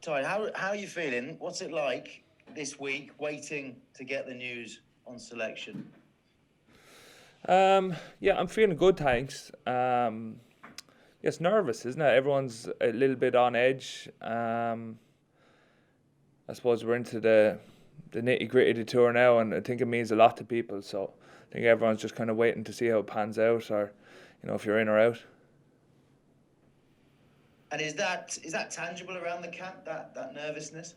Ty, how are you feeling? What's it like this week, waiting to get the news on selection? Yeah, I'm feeling good, thanks. Yeah, it's nervous, isn't it? Everyone's a little bit on edge. I suppose we're into the nitty gritty of the tour now, and I think it means a lot to people. So I think everyone's just kind of waiting to see how it pans out, or if you're in or out. And is that tangible around the camp? That nervousness?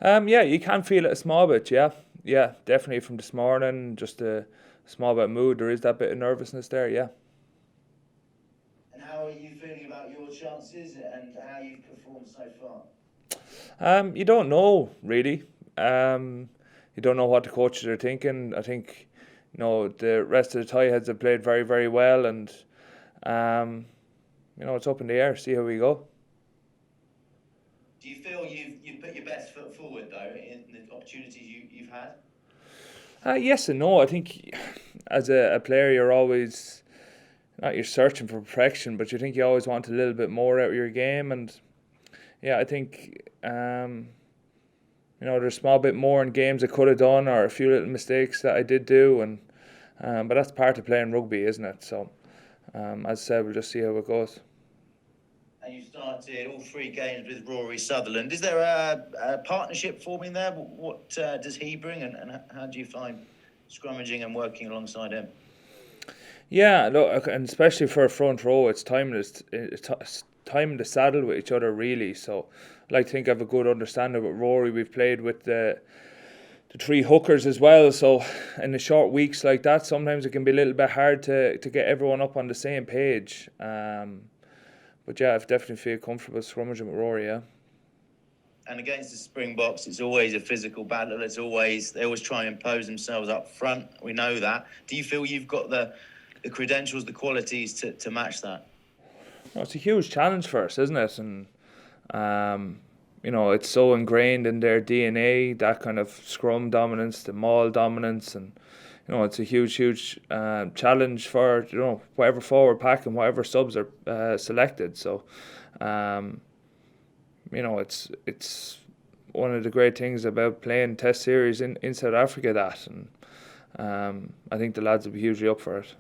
Yeah, you can feel it a small bit. Yeah, definitely from this morning. Just a small bit of mood. There is that bit of nervousness there. Yeah. And how are you feeling about your chances and how you've performed so far? You don't know really. Um, you don't know what the coaches are thinking. I think the rest of the tie heads have played very very well, and um, it's up in the air. See how we go. Do you feel you've put your best foot forward though in the opportunities you've had? Yes and no. I think as a player, you're always not you're searching for perfection, but you think you always want a little bit more out of your game, and yeah, I think there's a small bit more in games I could have done, or a few little mistakes that I did do, and but that's part of playing rugby, isn't it? So, as I said, we'll just see how it goes. And you started all three games with Rory Sutherland. Is there a partnership forming there? What does he bring, and how do you find scrummaging and working alongside him? Yeah, look, and especially for a front row, it's time in the saddle with each other, really. So, I like to think I have a good understanding with Rory. We've played with the three hookers as well. So, in the short weeks like that, sometimes it can be a little bit hard to get everyone up on the same page. But yeah, I definitely feel comfortable scrummaging with Rory. Yeah. And against the Springboks, it's always a physical battle. They always try and impose themselves up front. We know that. Do you feel you've got the credentials, the qualities to match that? Well, it's a huge challenge for us, isn't it? And it's so ingrained in their DNA, that kind of scrum dominance, the maul dominance, and it's a huge challenge for whatever forward pack and whatever subs are selected. So, it's one of the great things about playing Test series in South Africa. And I think the lads will be hugely up for it.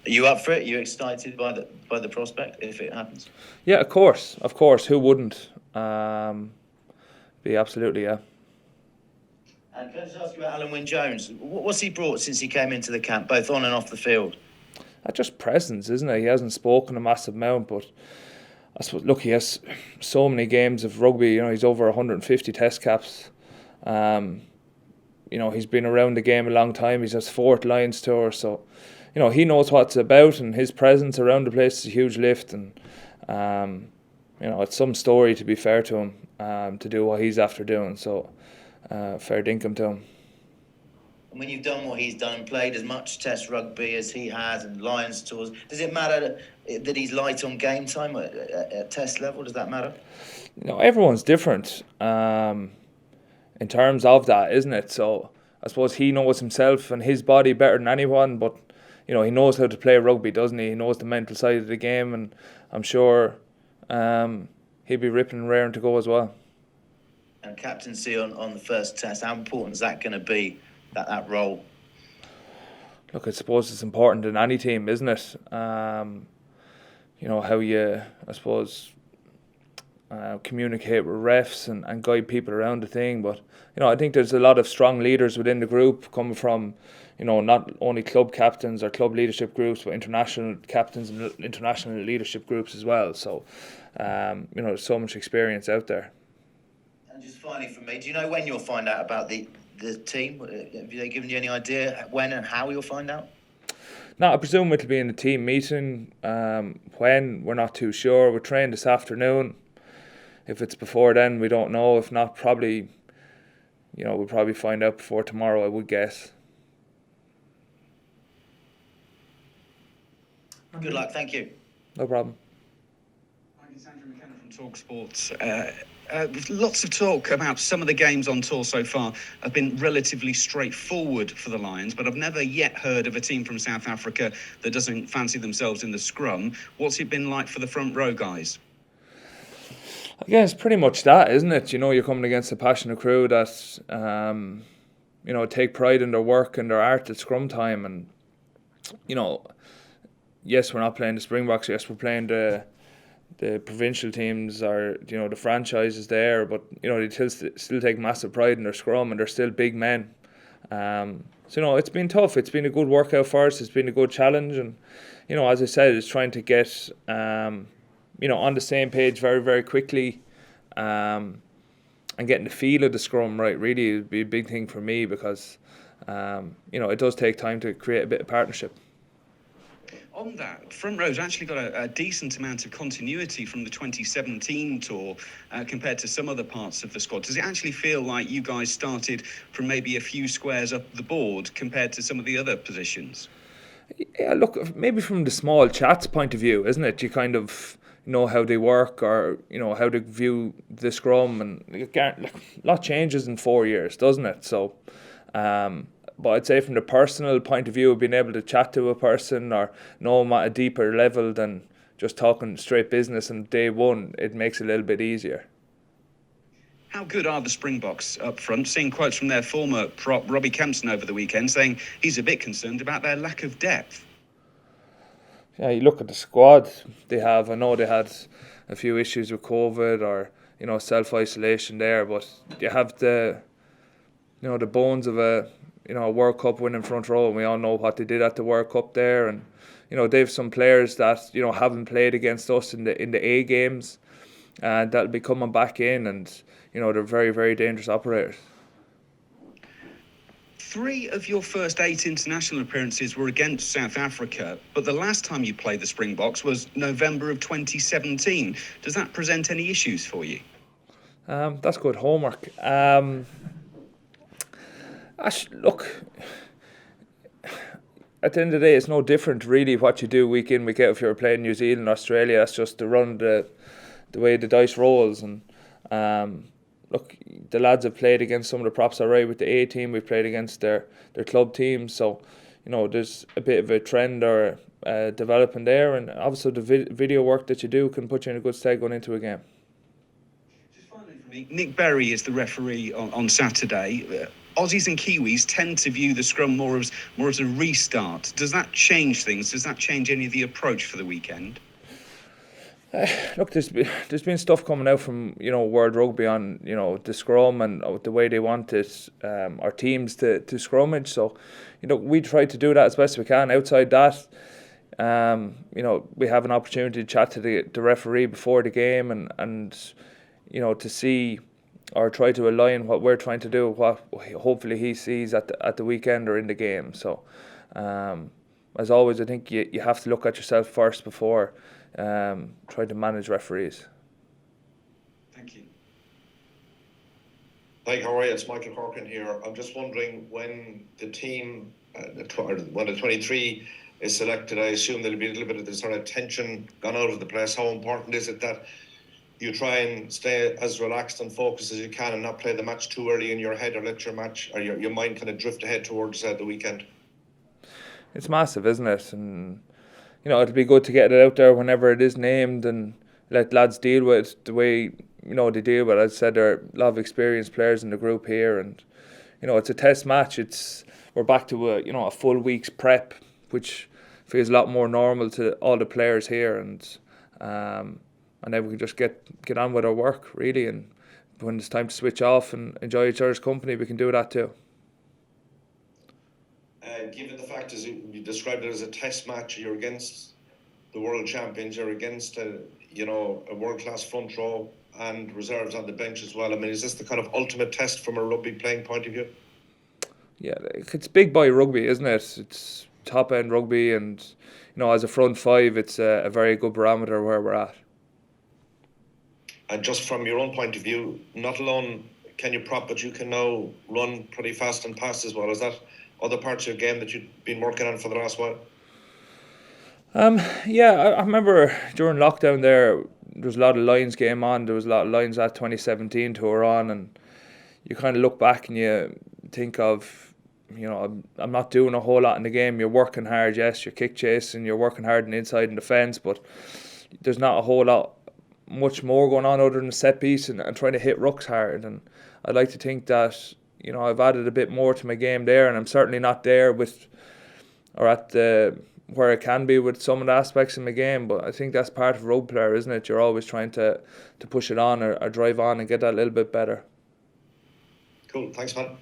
Are you up for it? Are you excited by the prospect if it happens? Yeah, of course. Who wouldn't? Be absolutely, yeah. And can I just ask you about Alan Wynne-Jones? What's he brought since he came into the camp, both on and off the field? Just presence, isn't it? He hasn't spoken a massive amount, but I suppose, look, he has so many games of rugby. He's over 150 Test caps. He's been around the game a long time. He's his fourth Lions tour, so he knows what it's about, and his presence around the place is a huge lift. And it's some story, to be fair to him, to do what he's after doing. So fair dinkum to him. And when you've done what he's done, played as much Test rugby as he has and Lions tours, does it matter that he's light on game time at Test level? Does that matter? Everyone's different in terms of that, isn't it? So I suppose he knows himself and his body better than anyone, but he knows how to play rugby, doesn't he? He knows the mental side of the game, and I'm sure he'll be ripping and raring to go as well. And captaincy on the first Test, how important is that going to be, that role? Look, I suppose it's important in any team, isn't it? How you, I suppose, communicate with refs and guide people around the thing. But, I think there's a lot of strong leaders within the group coming from, not only club captains or club leadership groups, but international captains and international leadership groups as well. So, there's so much experience out there. And just finally from me, do you know when you'll find out about the team? Have they given you any idea when and how you'll find out? No, I presume it'll be in a team meeting. When, we're not too sure. We're trained this afternoon. If it's before then, we don't know. If not, probably, we'll probably find out before tomorrow, I would guess. Good luck, thank you. No problem. It's Andrew McKenna from Talk Sports. Lots of talk about some of the games on tour so far have been relatively straightforward for the Lions, but I've never yet heard of a team from South Africa that doesn't fancy themselves in the scrum. What's it been like for the front row guys? Again, it's pretty much that, isn't it? You're coming against a passionate crew that, take pride in their work and their art at scrum time. And, you know, yes, we're not playing the Springboks. Yes, we're playing the provincial teams or, the franchises there. But, they still take massive pride in their scrum and they're still big men. So, it's been tough. It's been a good workout for us. It's been a good challenge. And, as I said, it's trying to get, on the same page very, very quickly. And getting the feel of the scrum right really would be a big thing for me because, it does take time to create a bit of partnership. On that, Front Row's actually got a decent amount of continuity from the 2017 tour compared to some other parts of the squad. Does it actually feel like you guys started from maybe a few squares up the board compared to some of the other positions? Yeah, look, maybe from the small chats point of view, isn't it? You kind of know how they work or, how they view the scrum, and a lot changes in 4 years, doesn't it? So, but I'd say from the personal point of view of being able to chat to a person or know them at a deeper level than just talking straight business on day one, it makes it a little bit easier. How good are the Springboks up front? Seeing quotes from their former prop, Robbie Kempson, over the weekend saying he's a bit concerned about their lack of depth. Yeah, you look at the squad they have. I know they had a few issues with COVID or, self-isolation there, but you have the bones of a World Cup winning front row, and we all know what they did at the World Cup there. And they've some players that haven't played against us in the A games, and that'll be coming back in, and they're very, very dangerous operators. 3 of your first 8 international appearances were against South Africa, but the last time you played the Springboks was November of 2017. Does that present any issues for you? That's good homework. Look, at the end of the day, it's no different really what you do week in, week out. If you're playing New Zealand, Australia, that's just to run the way the dice rolls. And look, the lads have played against some of the props alright with the A team. We've played against their club team, so there's a bit of a trend or developing there. And obviously the video work that you do can put you in a good stead going into a game. Just finally for me, Nick Berry is the referee on Saturday. Aussies and Kiwis tend to view the scrum more as a restart. Does that change things? Does that change any of the approach for the weekend? Look, there's been stuff coming out from World Rugby on the scrum and the way they want it, our teams to scrummage. So we try to do that as best we can. Outside that, we have an opportunity to chat to the referee before the game and to see or try to align what we're trying to do, what hopefully he sees at the weekend or in the game. So as always, I think you have to look at yourself first before trying to manage referees. Thank you. Hi, how are you? It's Michael Corkin here. I'm just wondering when the team, when the 23 is selected, I assume there'll be a little bit of this sort of tension gone out of the place. How important is it that you try and stay as relaxed and focused as you can and not play the match too early in your head or let your match or your mind kind of drift ahead towards the weekend? It's massive, isn't it? And it'll be good to get it out there whenever it is named and let lads deal with it the way they deal with it. As I said, there are a lot of experienced players in the group here, and it's a test match. We're back to a full week's prep, which feels a lot more normal to all the players here, and then we can just get on with our work really. And when it's time to switch off and enjoy each other's company, we can do that too. Given the fact, as you described it as a test match, you're against the world champions, you're against a world-class front row and reserves on the bench as well. I mean, is this the kind of ultimate test from a rugby playing point of view? Yeah, it's big boy rugby, isn't it? It's top-end rugby, and as a front five, it's a very good barometer where we're at. And just from your own point of view, not alone can you prop, but you can now run pretty fast and pass as well. Is that other parts of your game that you've been working on for the last while? Yeah, I remember during lockdown there was a lot of Lions game on. There was a lot of Lions at 2017 tour on, and you kind of look back and you think of, I'm not doing a whole lot in the game. You're working hard, yes, you're kick chasing, you're working hard on the inside and defence, but there's not a whole lot much more going on other than the set piece and trying to hit rucks hard. And I'd like to think that, you know, I've added a bit more to my game there, and I'm certainly not there with, or at the, where I can be with some of the aspects of my game. But I think that's part of a rugby player, isn't it? You're always trying to push it on or drive on and get that a little bit better. Cool, thanks, man.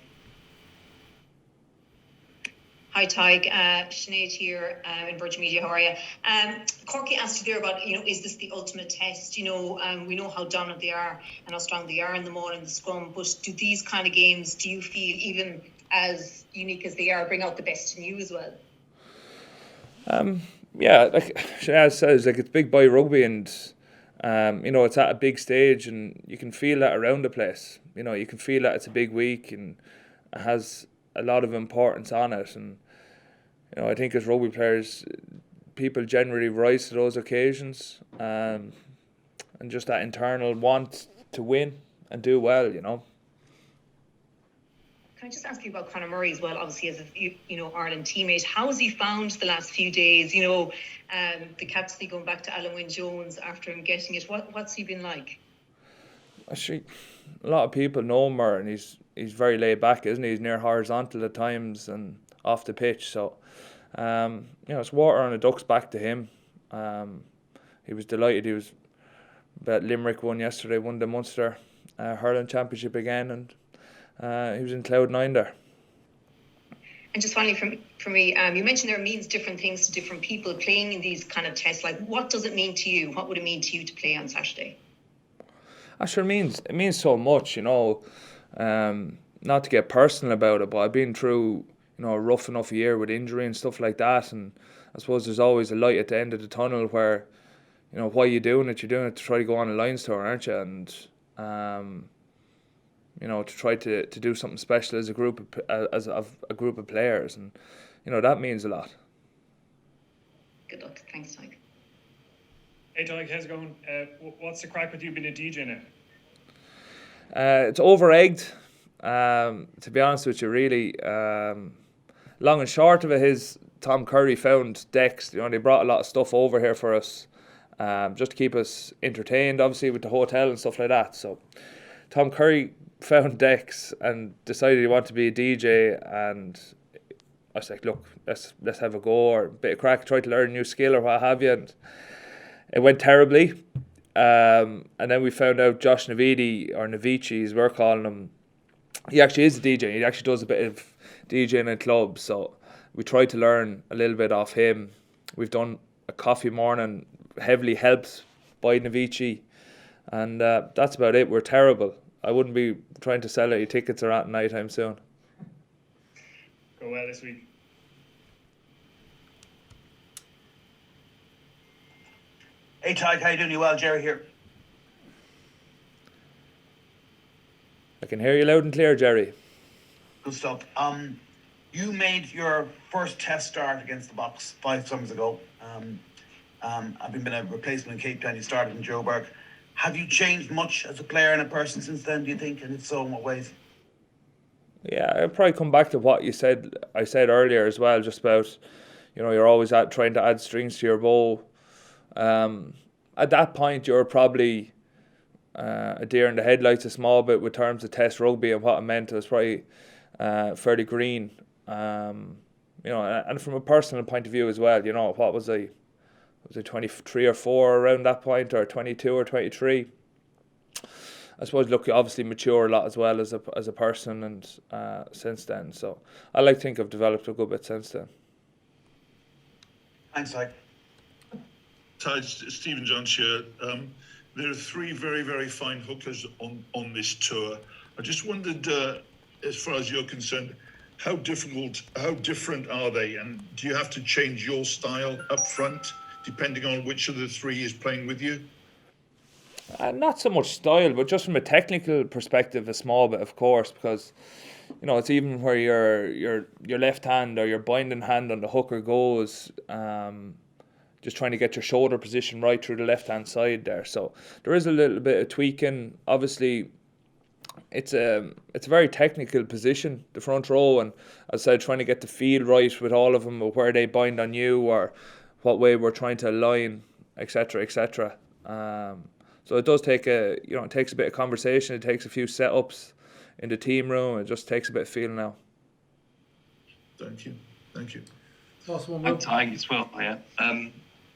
Hi, Tadhg. Sinead here in Virgin Media. How are you? Corky asked you there about, you know, is this the ultimate test? You know, we know how dominant they are and how strong they are in the maul and the scrum, but do these kind of games, do you feel, even as unique as they are, bring out the best in you as well? Yeah, like Sinead says, like, it's big boy rugby, and you know, it's at a big stage, and you can feel that around the place. You know, you can feel that it's a big week and it has a lot of importance on it. And you know, I think as rugby players, people generally rise to those occasions, and just that internal want to win and do well, you know. Can I just ask you about Conor Murray as well, obviously as a Ireland teammate? How has he found the last few days? You know, the captaincy going back to Alan Wynne-Jones after him getting it. What's he been like? Actually, a lot of people know Murray, and he's very laid back, isn't he? He's near horizontal at times and off the pitch. So, you know, it's water on a duck's back to him. He was delighted. He was at Limerick won the Munster hurling championship again, and he was in cloud nine there. And just finally for me, you mentioned there means different things to different people playing in these kind of tests. Like, what does it mean to you? What would it mean to you to play on Saturday? It means so much, you know. Not to get personal about it, but I've been through, you know, a rough enough year with injury and stuff like that, and I suppose there's always a light at the end of the tunnel where, you know, why are you doing it? You're doing it to try to go on a Lions tour, aren't you? And you know, to try to do something special as a group of group of players, and you know, that means a lot. Good luck. Thanks, Tadhg. Hey Tadhg, how's it going? What's the crack with you being a DJ now? It's over-egged, to be honest with you, really. Long and short of it is Tom Curry found decks. You know, they brought a lot of stuff over here for us, just to keep us entertained, obviously, with the hotel and stuff like that. So Tom Curry found decks and decided he wanted to be a DJ, and I was like, look, let's have a go, or a bit of crack, try to learn a new skill or what have you, and it went terribly. And then we found out Josh Navidi, or Navici as we're calling him, he actually is a DJ. He actually does a bit of DJing in clubs, so we tried to learn a little bit off him. We've done a coffee morning, heavily helped by Navici, and that's about it. We're terrible. I wouldn't be trying to sell any tickets or at night time soon. Go well this week. Hey Tadhg, how you doing? You well? Jerry here. I can hear you loud and clear, Jerry. Good stuff. You made your first test start against the Box 5 summers ago. I've been a replacement in Cape Town. You started in Joburg. Have you changed much as a player and a person since then, do you think? And if so, in what ways? Yeah, I'll probably come back to what I said earlier as well, just about, you know, you're always trying to add strings to your bow. At that point, you're probably a deer in the headlights a small bit with terms of test rugby and what it meant. It was probably fairly green. You know, and from a personal point of view as well, you know, what was I 23 or 4 around that point, or 22 or 23? I suppose, look, you obviously mature a lot as well as a person, and since then. So I like to think I've developed a good bit since then. Thanks, Tadhg. Tadhg, Stephen Jones here. There are 3 very, very fine hookers on this tour. I just wondered, as far as you're concerned, how different are they? And do you have to change your style up front, depending on which of the 3 is playing with you? Not so much style, but just from a technical perspective, a small bit, of course, because, you know, it's even where your left hand or your binding hand on the hooker goes, just trying to get your shoulder position right through the left-hand side there. So there is a little bit of tweaking. Obviously, it's a very technical position, the front row, and as I said, trying to get the feel right with all of them, or where they bind on you, or what way we're trying to align, etc., etc. So it does take it takes a bit of conversation. It takes a few setups in the team room. It just takes a bit of feeling out. Thank you. Last one, I'm Will. Tadhg as well here.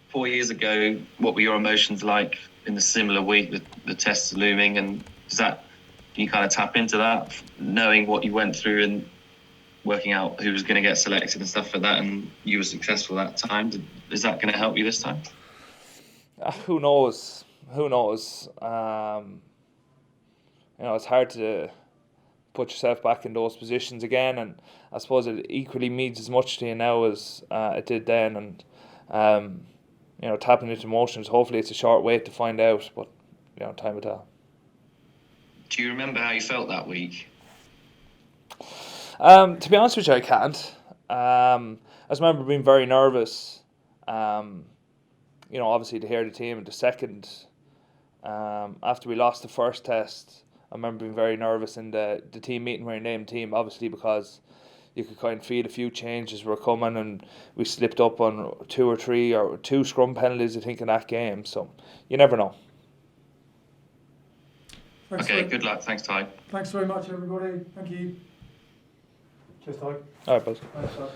4 years ago, what were your emotions like in the similar week? The tests looming, and can you kind of tap into that, knowing what you went through and working out who was going to get selected and stuff like that, and you were successful that time? Is that going to help you this time? Who knows? It's hard to put yourself back in those positions again, and I suppose it equally means as much to you now as it did then. And tapping into emotions. Hopefully, it's a short wait to find out, but time will tell. Do you remember how you felt that week? To be honest with you, I can't. I just remember being very nervous. Obviously to hear the team in the second. After we lost the first test, I remember being very nervous in the team meeting where you named team, obviously because you could kind of feel a few changes were coming, and we slipped up on 2 or 3 or 2 scrum penalties, I think, in that game. So you never know. Thanks Okay, good luck. Thanks, Tadhg. Thanks very much, everybody. Thank you. Cheers, Tadhg. All right, bud. Thanks, Tadhg.